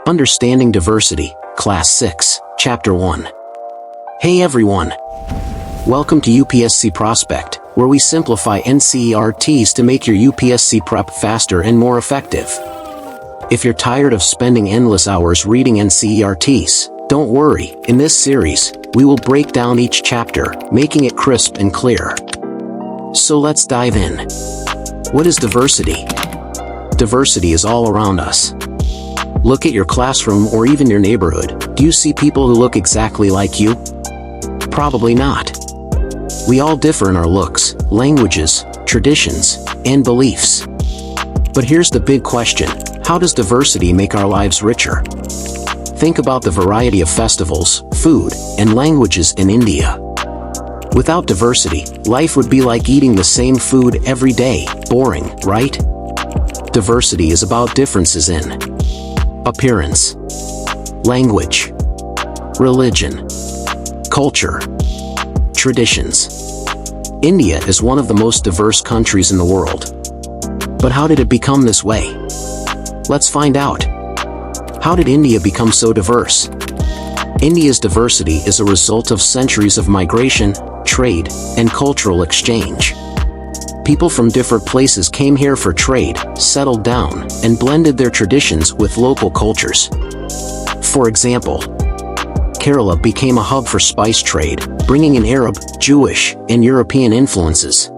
Understanding Diversity, Class 6, Chapter 1. Hey everyone! Welcome to UPSC Prospect, where we simplify NCERTs to make your UPSC prep faster and more effective. If you're tired of spending endless hours reading NCERTs, don't worry, in this series, we will break down each chapter, making it crisp and clear. So let's dive in. What is diversity? Diversity is all around us. Look at your classroom or even your neighborhood. Do you see people who look exactly like you? Probably not. We all differ in our looks, languages, traditions, and beliefs. But here's the big question: how does diversity make our lives richer? Think about the variety of festivals, food, and languages in India. Without diversity, life would be like eating the same food every day. Boring, right? Diversity is about differences in appearance, language, religion, culture, traditions. India is one of the most diverse countries in the world. But how did it become this way? Let's find out. How did India become so diverse? India's diversity is a result of centuries of migration, trade, and cultural exchange. People from different places came here for trade, settled down, and blended their traditions with local cultures. For example, Kerala became a hub for spice trade, bringing in Arab, Jewish, and European influences.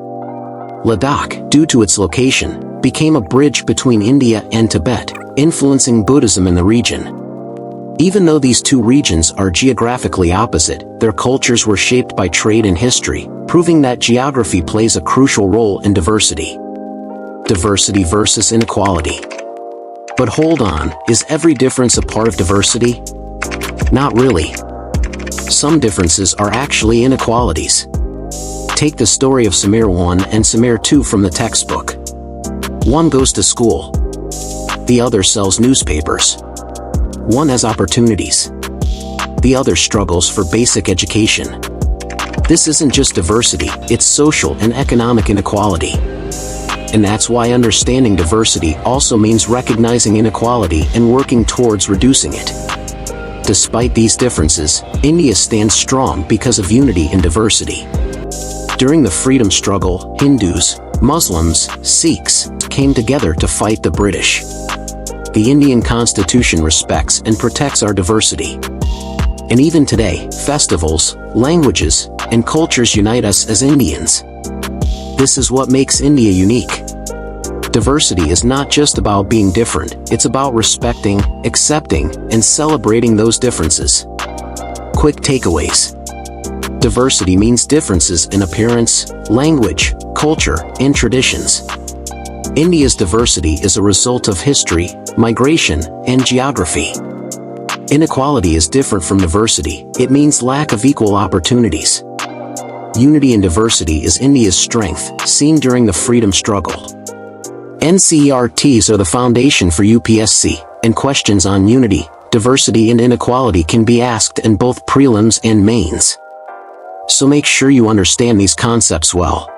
Ladakh, due to its location, became a bridge between India and Tibet, influencing Buddhism in the region. Even though these two regions are geographically opposite, their cultures were shaped by trade and history, proving that geography plays a crucial role in diversity. Diversity versus inequality. But hold on, is every difference a part of diversity? Not really. Some differences are actually inequalities. Take the story of Samir 1 and Samir 2 from the textbook. One goes to school. The other sells newspapers. One has opportunities. The other struggles for basic education. This isn't just diversity, it's social and economic inequality. And that's why understanding diversity also means recognizing inequality and working towards reducing it. Despite these differences, India stands strong because of unity and diversity. During the freedom struggle, Hindus, Muslims, Sikhs came together to fight the British. The Indian Constitution respects and protects our diversity. And even today, festivals, languages, and cultures unite us as Indians. This is what makes India unique. Diversity is not just about being different, it's about respecting, accepting, and celebrating those differences. Quick takeaways. Diversity means differences in appearance, language, culture, and traditions. India's diversity is a result of history, migration, and geography. Inequality is different from diversity, it means lack of equal opportunities. Unity and diversity is India's strength, seen during the freedom struggle. NCERTs are the foundation for UPSC, and questions on unity, diversity and inequality can be asked in both prelims and mains. So make sure you understand these concepts well.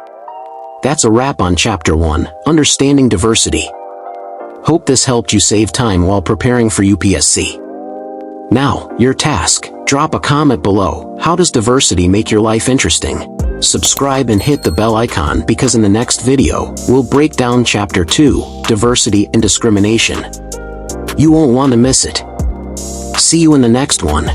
That's a wrap on Chapter 1, Understanding Diversity. Hope this helped you save time while preparing for UPSC. Now, your task: drop a comment below. How does diversity make your life interesting? Subscribe and hit the bell icon because in the next video, we'll break down Chapter 2, Diversity and Discrimination. You won't want to miss it. See you in the next one.